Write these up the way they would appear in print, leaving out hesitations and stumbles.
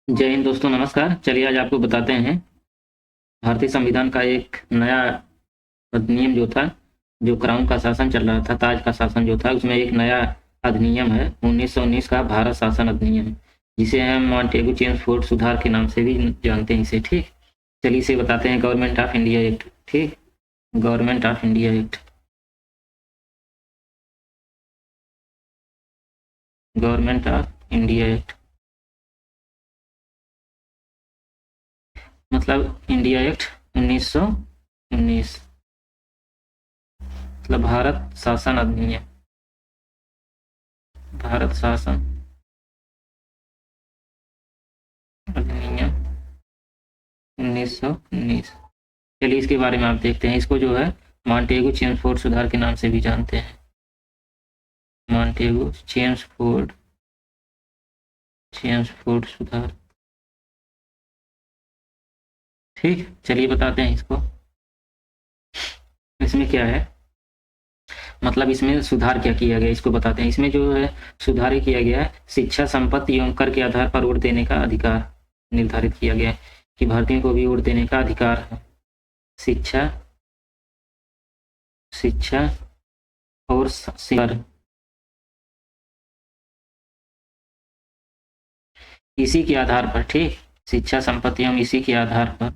जय हिंद दोस्तों, नमस्कार। चलिए आज आपको बताते हैं भारतीय संविधान का एक नया अधिनियम जो था, जो क्राउन का शासन चल रहा था, ताज का शासन जो था, उसमें एक नया अधिनियम है 1919 का भारत शासन अधिनियम, जिसे हम मॉन्टेगू चेम्सफोर्ड सुधार के नाम से भी जानते हैं इसे। ठीक, चलिए इसे बताते हैं गवर्नमेंट ऑफ इंडिया एक्ट। ठीक, government of India act, government of India act मतलब इंडिया एक्ट 1919, मतलब भारत शासन अधिनियम, भारत शासन अधिनियम 1919। चलिए इसके बारे में आप देखते हैं। इसको जो है मॉन्टेगू चेम्सफोर्ड सुधार के नाम से भी जानते हैं। मॉन्टेगू चेम्सफोर्ड, चेम्सफोर्ड सुधार। ठीक, चलिए बताते हैं इसको। इसमें क्या है, मतलब इसमें सुधार क्या किया गया, इसको बताते हैं। इसमें जो है सुधार किया गया है, शिक्षा, संपत्ति एवं कर के आधार पर वोट देने का अधिकार निर्धारित किया गया है कि भारतीयों को भी वोट देने का अधिकार है। शिक्षा, शिक्षा और कर, इसी के आधार पर। ठीक, शिक्षा, संपत्ति एवं इसी के आधार पर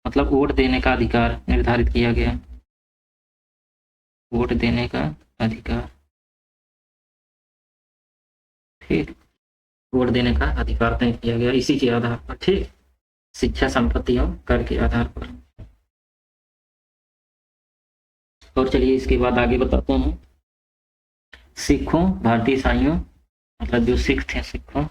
मतलब वोट देने का अधिकार निर्धारित किया गया। वोट देने का अधिकार। ठीक, वोट देने का अधिकार तय किया गया इसी के आधार पर। ठीक, शिक्षा, संपत्ति एवं कर के आधार पर। और चलिए इसके बाद आगे बताते हैं। सिखों, भारतीय ईसाइयों, मतलब जो सिख थे, सिखों,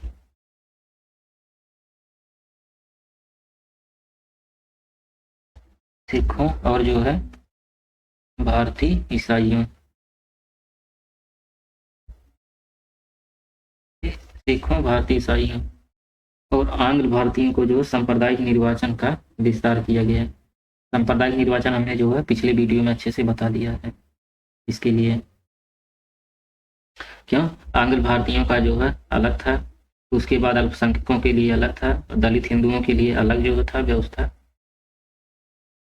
सिखों और जो है भारतीय ईसाइयों, सिखों, भारतीय ईसाइयों और आंध्र भारतीयों को जो सांप्रदायिक निर्वाचन का विस्तार किया गया है। सांप्रदायिक निर्वाचन हमने जो है पिछले वीडियो में अच्छे से बता दिया है। इसके लिए क्यों, आंग्ल भारतीयों का जो है अलग था, उसके बाद अल्पसंख्यकों के लिए अलग था, दलित हिंदुओं के लिए अलग जो था व्यवस्था,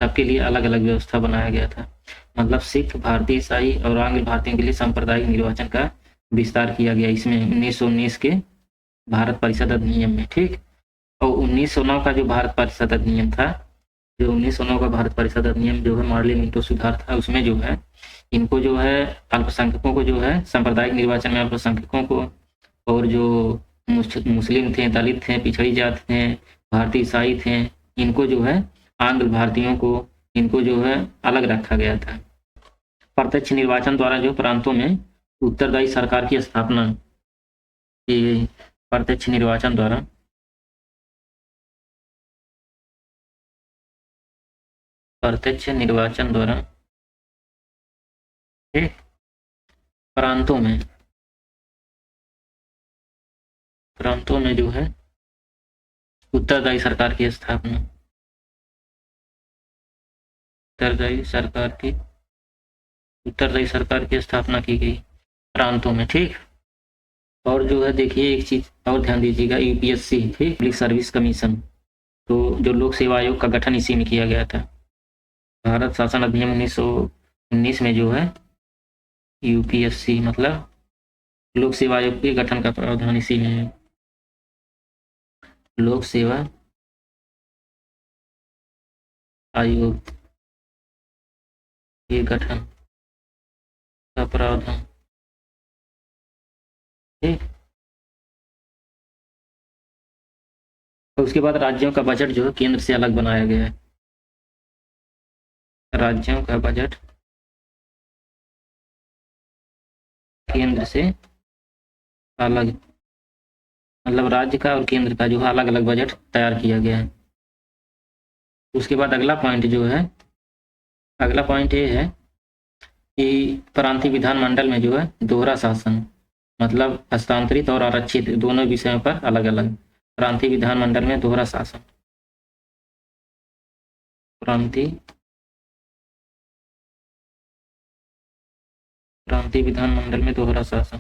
सबके लिए अलग अलग व्यवस्था बनाया गया था। मतलब सिख, भारतीय ईसाई और आंग्ल भारतीयों के लिए सांप्रदायिक निर्वाचन का विस्तार किया गया इसमें 1919 के भारत परिषद अधिनियम में। ठीक, और 1909 का जो भारत परिषद अधिनियम था, जो 1909 का भारत परिषद अधिनियम जो है मॉडल मिंटो सुधार था, उसमें जो है इनको जो है अल्पसंख्यकों को जो है सांप्रदायिक निर्वाचन में अल्पसंख्यकों को, और जो मुस्लिम थे, दलित थे, पिछड़ी जाति थे, भारतीय ईसाई थे, इनको जो है आंध्र भारतीयों को, इनको जो है अलग रखा गया था। प्रत्यक्ष निर्वाचन द्वारा जो प्रांतों में उत्तरदायी सरकार की स्थापना की गई। प्रत्यक्ष निर्वाचन द्वारा, प्रत्यक्ष निर्वाचन द्वारा प्रांतों में, प्रांतों में जो है उत्तरदायी सरकार की स्थापना, उत्तरदायी सरकार की, उत्तरदायी सरकार की स्थापना की गई प्रांतों में। ठीक, और जो है देखिए एक चीज और ध्यान दीजिएगा, यूपीएससी, ठीक, पब्लिक सर्विस कमीशन, तो जो लोक सेवा आयोग का गठन इसी में किया गया था। भारत शासन अधिनियम 1919 में जो है यूपीएससी मतलब लोक सेवा आयोग के गठन का प्रावधान इसी में है। लोक सेवा आयोग के गठन का प्रावधान। ठीक, और उसके बाद राज्यों का बजट जो है केंद्र से अलग बनाया गया है। राज्यों का बजट केंद्र से अलग, मतलब राज्य का और केंद्र का जो है अलग अलग बजट तैयार किया गया है। उसके बाद अगला पॉइंट जो है, अगला पॉइंट ये है कि प्रांतीय विधानमंडल में जो है दोहरा शासन, मतलब हस्तांतरित और आरक्षित दोनों विषयों पर अलग अलग। प्रांतीय विधानमंडल में दोहरा शासन, प्रांतीय, प्रांतीय विधानमंडल में दोहरा शासन।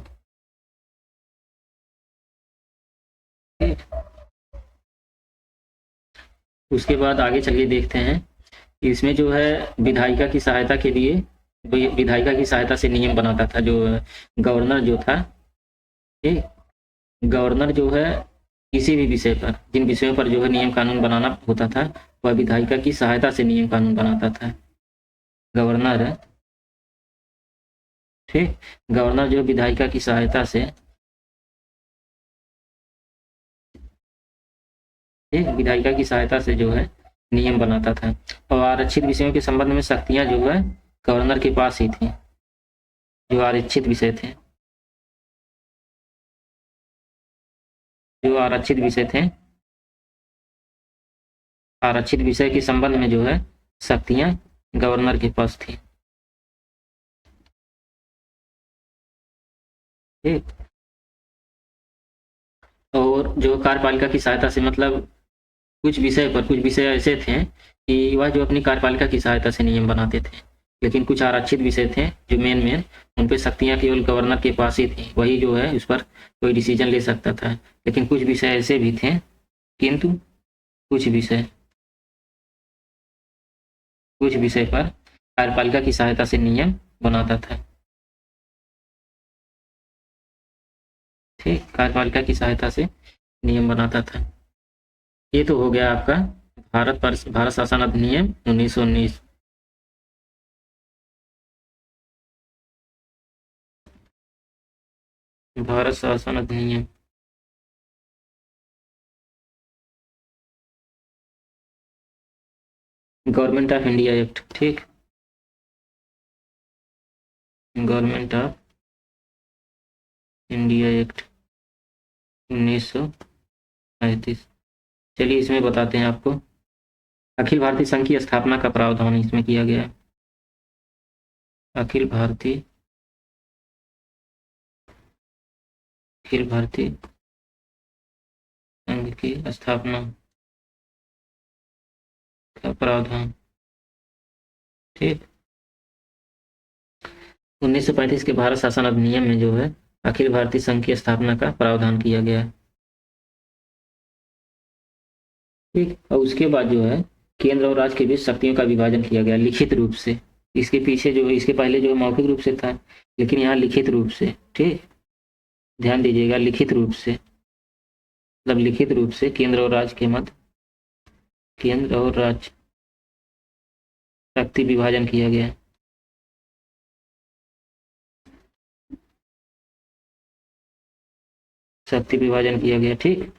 उसके बाद आगे चलिए देखते हैं। इसमें जो है विधायिका की सहायता के लिए, विधायिका की सहायता से नियम बनाता था जो गवर्नर जो था, ठीक। गवर्नर जो है किसी भी विषय पर, जिन विषयों पर जो है नियम कानून बनाना होता था, वह विधायिका की सहायता से नियम कानून बनाता था। गवर्नर है, ठीक। गवर्नर जो विधायिका की सहायता से, ठीक, विधायिका की सहायता से जो है नियम बनाता था। और आरक्षित विषयों के संबंध में शक्तियां जो है गवर्नर के पास ही थी, जो आरक्षित विषय थे, जो आरक्षित विषय थे, आरक्षित विषय के संबंध में जो है शक्तियां गवर्नर के पास थी, ठीक। और जो कार्यपालिका की सहायता से, मतलब कुछ विषय पर, कुछ विषय ऐसे थे कि वह जो अपनी कार्यपालिका की सहायता से नियम बनाते थे, लेकिन कुछ आरक्षित विषय थे जो मेन उन पे शक्तियां केवल गवर्नर के पास ही थी, वही जो है उस पर कोई डिसीजन ले सकता था। लेकिन कुछ विषय ऐसे भी थे, किंतु कुछ विषय पर कार्यपालिका की सहायता से नियम बनाता था, ठीक। कार्यपालिका की सहायता से नियम बनाता था। ये तो हो गया आपका भारत शासन अधिनियम 1919। भारत शासन अधिनियम, गवर्नमेंट ऑफ इंडिया एक्ट, ठीक। Government of India act 1935। चलिए इसमें बताते हैं आपको। अखिल भारतीय संघ की स्थापना का प्रावधान इसमें किया गया है। अखिल भारतीय संघ की स्थापना का प्रावधान, ठीक। 1935 के भारत शासन अधिनियम में जो है अखिल भारतीय संघ की स्थापना का प्रावधान किया गया है, ठीक। और उसके बाद जो है केंद्र और राज्य के बीच शक्तियों का विभाजन किया गया लिखित रूप से। इसके पीछे जो, इसके पहले जो मौखिक रूप से था, लेकिन यहाँ लिखित रूप से, ठीक। ध्यान दीजिएगा, लिखित रूप से, मतलब लिखित रूप से केंद्र और राज्य के मध्य, केंद्र और राज्य शक्ति विभाजन किया गया, शक्ति विभाजन किया गया, ठीक।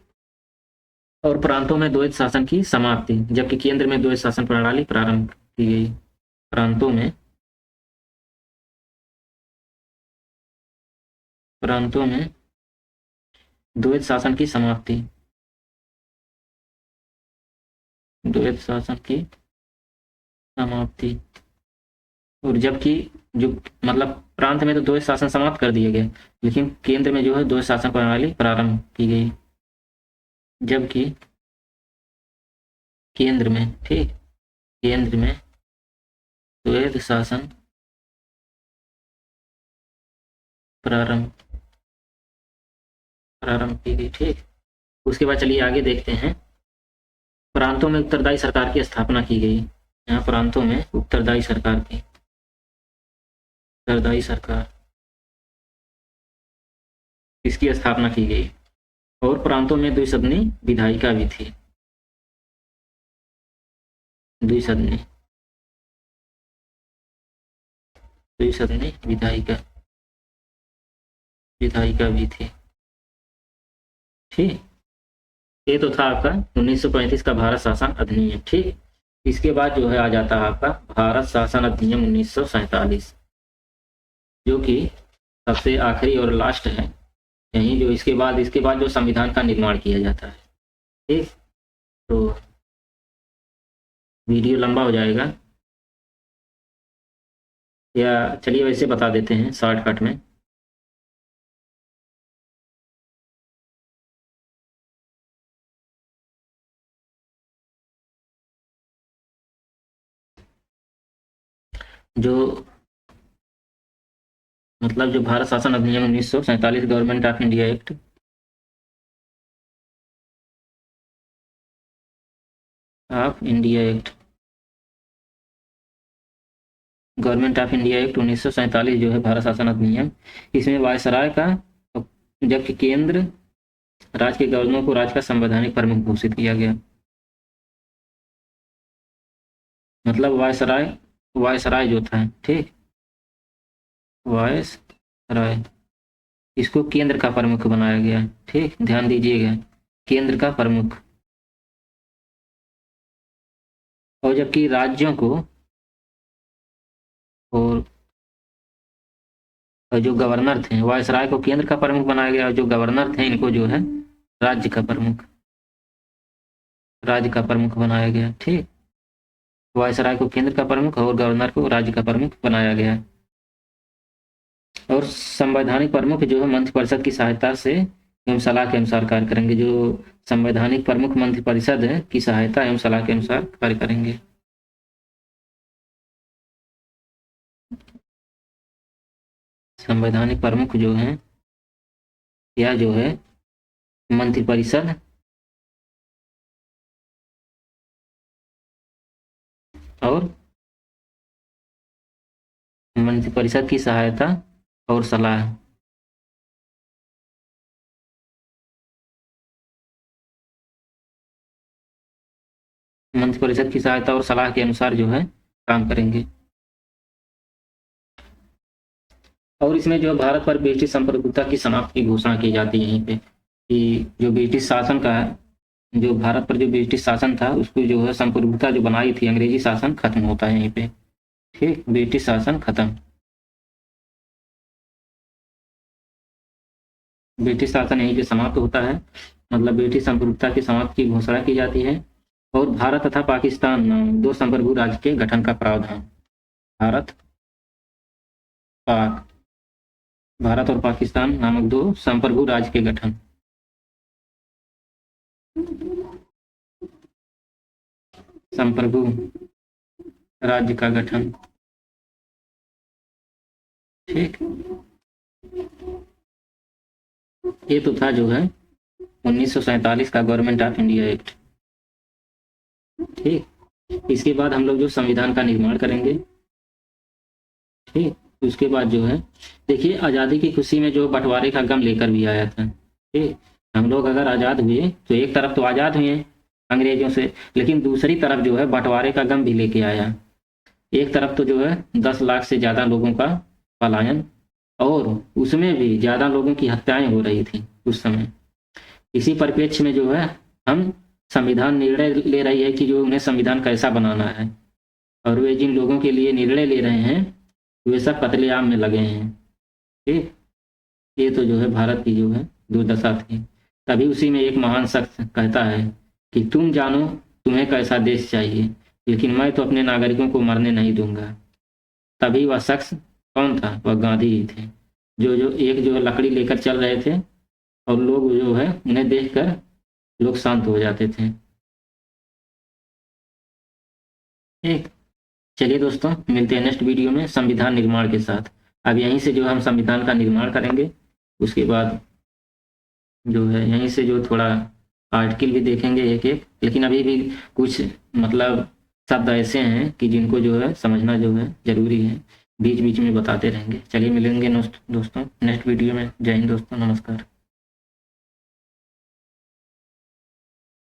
और प्रांतों में द्वैत शासन की समाप्ति, जबकि केंद्र में द्वैत शासन प्रणाली प्रारंभ की गई। प्रांतों में द्वैत शासन की समाप्ति, द्वैत शासन की समाप्ति। और जबकि जो, मतलब प्रांत में तो द्वैत शासन समाप्त कर दिए गए, लेकिन केंद्र में जो है द्वैत शासन प्रणाली प्रारंभ की गई, जबकि केंद्र में, ठीक, केंद्र में द्वैत शासन प्रारंभ की गई, ठीक। उसके बाद चलिए आगे देखते हैं। प्रांतों में उत्तरदायी सरकार की स्थापना की गई। यहाँ प्रांतों में उत्तरदायी सरकार की, उत्तरदायी सरकार इसकी स्थापना की गई। और प्रांतों में द्विसदनी विधायिका भी थी, द्विसदनी विधायिका भी थी, ठीक। ये तो था आपका 1935 का भारत शासन अधिनियम, ठीक। इसके बाद जो है आ जाता है आपका भारत शासन अधिनियम 1947, जो कि सबसे आखिरी और लास्ट है यही, जो इसके बाद जो संविधान का निर्माण किया जाता है, ठीक। तो वीडियो लंबा हो जाएगा, या चलिए वैसे बता देते हैं शॉर्टकट में। जो, मतलब जो भारत शासन अधिनियम 1947 government of India act, of India act, government of India act 1947 जो है भारत शासन अधिनियम, इसमें वायसराय का, जबकि केंद्र राज्य के गवर्नर को राज्य का संवैधानिक प्रमुख घोषित किया गया। मतलब वायसराय जो था, ठीक, वायसराय, इसको केंद्र का प्रमुख बनाया गया। ठीक, ध्यान दीजिएगा, केंद्र का प्रमुख। और जबकि राज्यों को और जो गवर्नर थे, वायसराय को केंद्र का प्रमुख बनाया गया, और जो गवर्नर थे इनको जो है राज्य का प्रमुख बनाया गया। ठीक, वायसराय को केंद्र का प्रमुख और गवर्नर को राज्य का प्रमुख बनाया गया। और संवैधानिक प्रमुख जो है मंत्रिपरिषद की सहायता से एवं सलाह के अनुसार कार्य करेंगे। जो संवैधानिक प्रमुख मंत्रिपरिषद है की सहायता एवं सलाह के अनुसार कार्य करेंगे। संवैधानिक प्रमुख जो है या जो है मंत्रिपरिषद और मंत्रिपरिषद की सहायता और सलाह, मंत्रिपरिषद की सहायता और सलाह के अनुसार जो है काम करेंगे। और इसमें जो भारत पर ब्रिटिश संप्रभुता की समाप्ति की घोषणा की जाती है यहीं पे, कि जो ब्रिटिश शासन का है, जो भारत पर जो ब्रिटिश शासन था उसको जो है संप्रभुता जो बनाई थी, अंग्रेजी शासन खत्म होता है यहीं पे। ठीक, ब्रिटिश शासन खत्म, ब्रिटिश शासन यहीं पे समाप्त होता है। मतलब ब्रिटिश संप्रभुता की समाप्ति की घोषणा की जाती है। और भारत तथा पाकिस्तान नाम दो संप्रभु राज्य के गठन का प्रावधान, भारत और पाकिस्तान नामक दो संप्रभु राज्य के गठन, संप्रभु राज्य का गठन। ठीक, ये तो था जो है 1947 का गवर्नमेंट ऑफ इंडिया एक्ट। ठीक, इसके बाद हम लोग जो संविधान का निर्माण करेंगे। ठीक, उसके बाद जो है देखिए आज़ादी की खुशी में जो बंटवारे का गम लेकर भी आया था। ठीक, हम लोग अगर आज़ाद हुए तो एक तरफ तो आज़ाद हुए अंग्रेजों से, लेकिन दूसरी तरफ जो है बंटवारे का गम भी लेके आया। एक तरफ तो जो है 10 लाख से ज़्यादा लोगों का पलायन, और उसमें भी ज़्यादा लोगों की हत्याएं हो रही थी उस समय। इसी परिप्रेक्ष्य में जो है हम संविधान निर्णय ले रही है कि जो उन्हें संविधान कैसा बनाना है, और वे जिन लोगों के लिए निर्णय ले रहे हैं वे सब कत्लेआम में लगे हैं। ठीक, ये तो जो है भारत की जो है दुर्दशा थी। तभी उसी में एक महान शख्स कहता है कि तुम जानो तुम्हें कैसा देश चाहिए, लेकिन मैं तो अपने नागरिकों को मरने नहीं दूंगा। तभी वह शख्स कौन था? वह गांधी ही थे, जो एक जो लकड़ी लेकर चल रहे थे, और लोग जो है उन्हें देखकर लोग शांत हो जाते थे। ठीक, चलिए दोस्तों, मिलते हैं नेक्स्ट वीडियो में संविधान निर्माण के साथ। अब यहीं से जो हम संविधान का निर्माण करेंगे, उसके बाद जो है यहीं से जो थोड़ा आर्टिकल भी देखेंगे एक एक, लेकिन अभी भी कुछ मतलब शब्द ऐसे हैं कि जिनको जो है समझना जो है जरूरी है, बीच बीच में बताते रहेंगे। चलिए मिलेंगे दोस्तों नेक्स्ट वीडियो में। जय हिंद दोस्तों, नमस्कार।